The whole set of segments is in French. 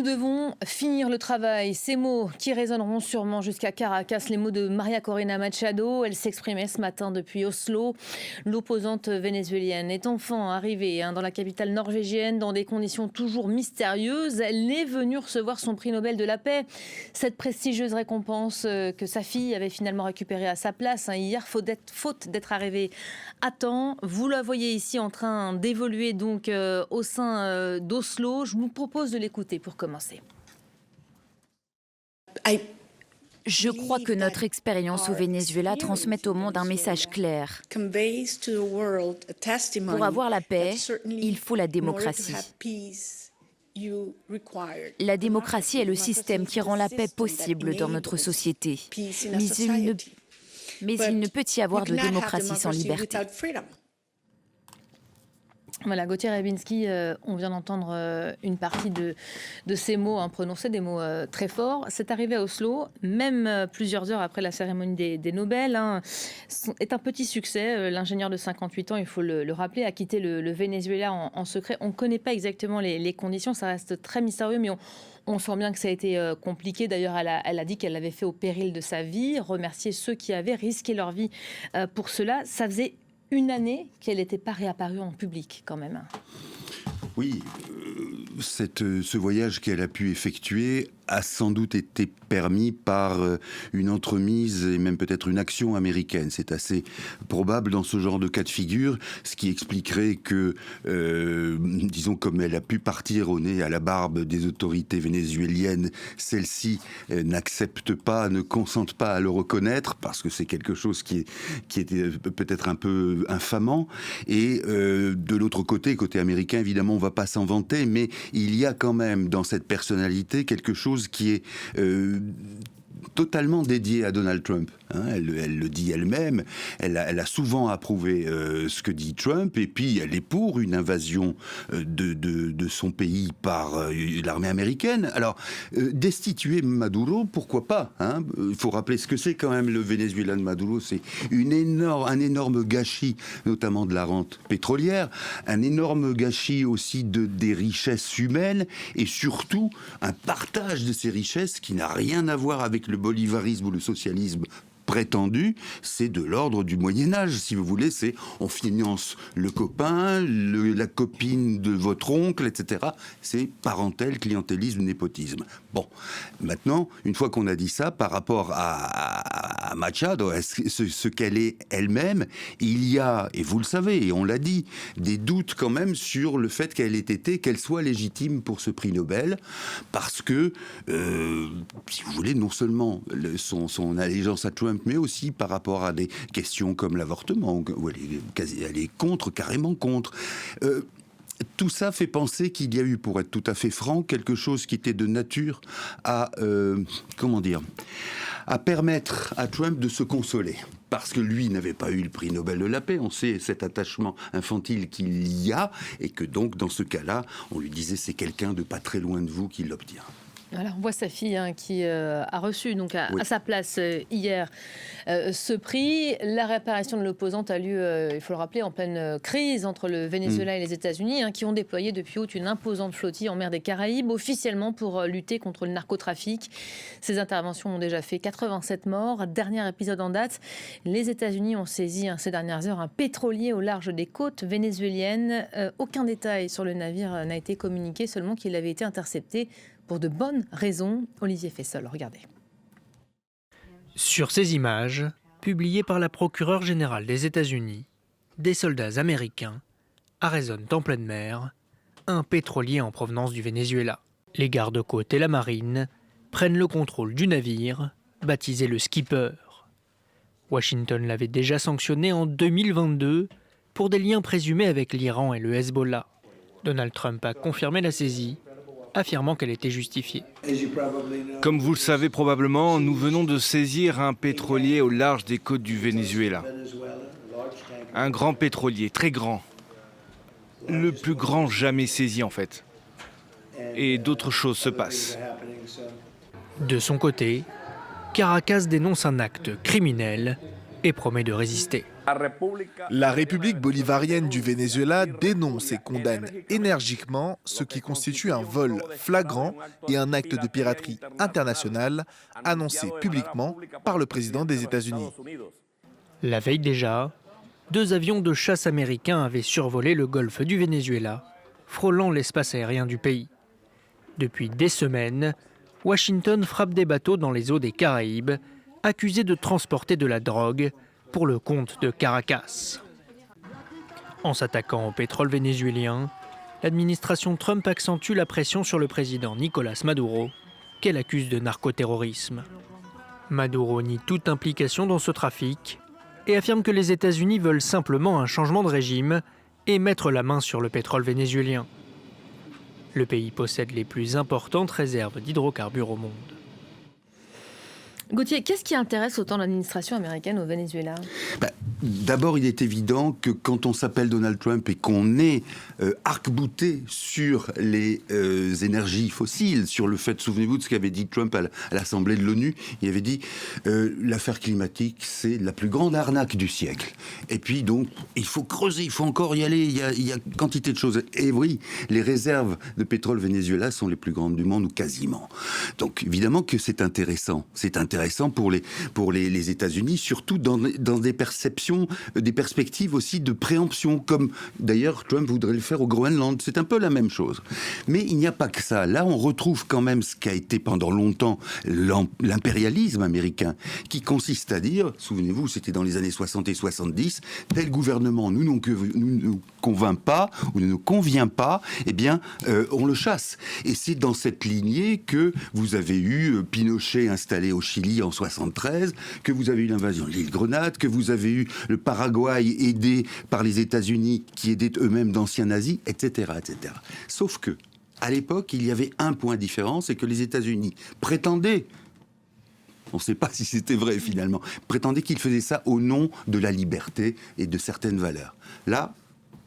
devons finir le travail. Ces mots qui résonneront sûrement jusqu'à Caracas, les mots de Maria Corina Machado. Elle s'exprimait ce matin depuis Oslo. L'opposante vénézuélienne est enfin arrivée dans la capitale norvégienne dans des conditions toujours mystérieuses. Elle est venue recevoir son prix Nobel de la paix. Cette prestigieuse récompense que sa fille avait finalement récupérée à sa place hier, faute d'être arrivée à temps. Vous la voyez ici en train d'évoluer donc au sein d'Oslo. Je vous propose de l'écouter pour commencer. Je crois que notre expérience au Venezuela transmet au monde un message clair. Pour avoir la paix, il faut la démocratie. La démocratie est le système qui rend la paix possible dans notre société. Mais il ne peut y avoir de démocratie sans liberté. Voilà, Gauthier Rabinski, on vient d'entendre une partie de ces mots prononcés, des mots très forts. C'est arrivé à Oslo, même plusieurs heures après la cérémonie des Nobel. Est un petit succès. L'ingénieur de 58 ans, il faut le rappeler, a quitté le Venezuela en secret. On ne connaît pas exactement les conditions, ça reste très mystérieux, mais on sent bien que ça a été compliqué. D'ailleurs, elle a dit qu'elle l'avait fait au péril de sa vie, remercier ceux qui avaient risqué leur vie pour cela. Ça faisait une année qu'elle n'était pas réapparue en public, quand même. Oui, ce voyage qu'elle a pu effectuer a sans doute été permis par une entremise et même peut-être une action américaine. C'est assez probable dans ce genre de cas de figure, ce qui expliquerait que, disons, comme elle a pu partir au nez à la barbe des autorités vénézuéliennes, celles-ci n'acceptent pas, ne consentent pas à le reconnaître, parce que c'est quelque chose qui était peut-être un peu infamant. Et de l'autre côté, côté américain, évidemment, on ne va pas s'en vanter, mais il y a quand même dans cette personnalité quelque chose qui est totalement dédié à Donald Trump. Elle le dit elle-même. Elle a souvent approuvé ce que dit Trump, et puis elle est pour une invasion de son pays par l'armée américaine. Alors, destituer Maduro, pourquoi pas, Il faut rappeler ce que c'est quand même le Venezuela de Maduro. C'est un énorme gâchis, notamment de la rente pétrolière, un énorme gâchis aussi des richesses humaines, et surtout un partage de ces richesses qui n'a rien à voir avec le bolivarisme ou le socialisme prétendu. C'est de l'ordre du Moyen-Âge, si vous voulez. C'est on finance le copain, la copine de votre oncle, etc. C'est parentèle, clientélisme, népotisme. Bon, maintenant, une fois qu'on a dit ça, par rapport à Machado, ce qu'elle est elle-même, il y a, et vous le savez, et on l'a dit, des doutes quand même sur le fait qu'elle soit légitime pour ce prix Nobel, parce que, si vous voulez, non seulement son allégeance à Trump, mais aussi par rapport à des questions comme l'avortement, où elle est carrément contre. Tout ça fait penser qu'il y a eu, pour être tout à fait franc, quelque chose qui était de nature à permettre à Trump de se consoler. Parce que lui n'avait pas eu le prix Nobel de la paix, on sait cet attachement infantile qu'il y a, et que donc, dans ce cas-là, on lui disait c'est quelqu'un de pas très loin de vous qui l'obtient. Alors, on voit sa fille qui a reçu donc à sa place hier ce prix. La réapparition de l'opposante a lieu, il faut le rappeler, en pleine crise entre le Venezuela et les États-Unis, qui ont déployé depuis août une imposante flottille en mer des Caraïbes, officiellement pour lutter contre le narcotrafic. Ces interventions ont déjà fait 87 morts. Dernier épisode en date, les États-Unis ont saisi ces dernières heures un pétrolier au large des côtes vénézuéliennes. Aucun détail sur le navire n'a été communiqué, seulement qu'il avait été intercepté pour de bonnes raisons. Olivier Fessol, regardez. Sur ces images, publiées par la procureure générale des États-Unis, des soldats américains arraisonnent en pleine mer un pétrolier en provenance du Venezuela. Les gardes-côtes et la marine prennent le contrôle du navire, baptisé le Skipper. Washington l'avait déjà sanctionné en 2022 pour des liens présumés avec l'Iran et le Hezbollah. Donald Trump a confirmé la saisie, affirmant qu'elle était justifiée. Comme vous le savez probablement, nous venons de saisir un pétrolier au large des côtes du Venezuela. Un grand pétrolier, très grand. Le plus grand jamais saisi en fait. Et d'autres choses se passent. De son côté, Caracas dénonce un acte criminel et promet de résister. La République bolivarienne du Venezuela dénonce et condamne énergiquement ce qui constitue un vol flagrant et un acte de piraterie internationale annoncé publiquement par le président des États-Unis. La veille déjà, 2 avions de chasse américains avaient survolé le golfe du Venezuela, frôlant l'espace aérien du pays. Depuis des semaines, Washington frappe des bateaux dans les eaux des Caraïbes, accusés de transporter de la drogue pour le compte de Caracas. En s'attaquant au pétrole vénézuélien, l'administration Trump accentue la pression sur le président Nicolás Maduro, qu'elle accuse de narcoterrorisme. Maduro nie toute implication dans ce trafic et affirme que les États-Unis veulent simplement un changement de régime et mettre la main sur le pétrole vénézuélien. Le pays possède les plus importantes réserves d'hydrocarbures au monde. Gauthier, qu'est-ce qui intéresse autant l'administration américaine au Venezuela ? D'abord, il est évident que quand on s'appelle Donald Trump et qu'on est arc-bouté sur les énergies fossiles, sur le fait, souvenez-vous de ce qu'avait dit Trump à l'Assemblée de l'ONU, il avait dit l'affaire climatique, c'est la plus grande arnaque du siècle. Et puis donc, il faut creuser, il faut encore y aller, il y a quantité de choses. Et oui, les réserves de pétrole Venezuela sont les plus grandes du monde, ou quasiment. Donc évidemment que c'est intéressant. C'est intéressant pour les États-Unis, surtout dans des perceptions, des perspectives aussi de préemption, comme d'ailleurs Trump voudrait le faire au Groenland. C'est un peu la même chose. Mais il n'y a pas que ça. Là, on retrouve quand même ce qu'a été pendant longtemps l'impérialisme américain, qui consiste à dire, souvenez-vous, c'était dans les années 60 et 70, tel gouvernement nous convainc pas, ou ne nous convient pas, eh bien, on le chasse. Et c'est dans cette lignée que vous avez eu Pinochet installé au Chili en 73, que vous avez eu l'invasion de l'île Grenade, que vous avez eu le Paraguay aidé par les États-Unis, qui aidaient eux-mêmes d'anciens nazis, etc., etc. Sauf que, à l'époque, il y avait un point différent, c'est que les États-Unis prétendaient, on ne sait pas si c'était vrai finalement, prétendaient qu'ils faisaient ça au nom de la liberté et de certaines valeurs. Là,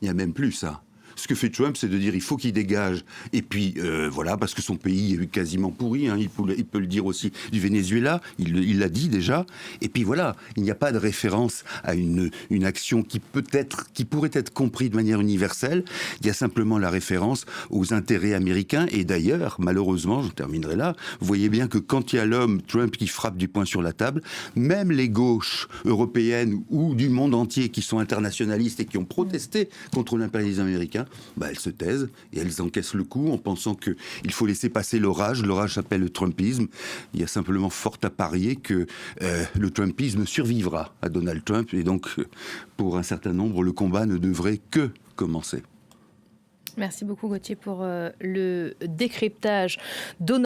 il n'y a même plus ça. Ce que fait Trump, c'est de dire il faut qu'il dégage. Et puis, voilà, parce que son pays est quasiment pourri, hein, il peut le dire aussi du Venezuela, il l'a dit déjà. Et puis voilà, il n'y a pas de référence à une action qui pourrait être comprise de manière universelle. Il y a simplement la référence aux intérêts américains. Et d'ailleurs, malheureusement, je terminerai là, vous voyez bien que quand il y a l'homme Trump qui frappe du poing sur la table, même les gauches européennes ou du monde entier qui sont internationalistes et qui ont protesté contre l'impérialisme américain, elles se taisent et elles encaissent le coup en pensant qu'il faut laisser passer l'orage. L'orage s'appelle le Trumpisme. Il y a simplement fort à parier que le Trumpisme survivra à Donald Trump. Et donc, pour un certain nombre, le combat ne devrait que commencer. Merci beaucoup Gauthier pour le décryptage.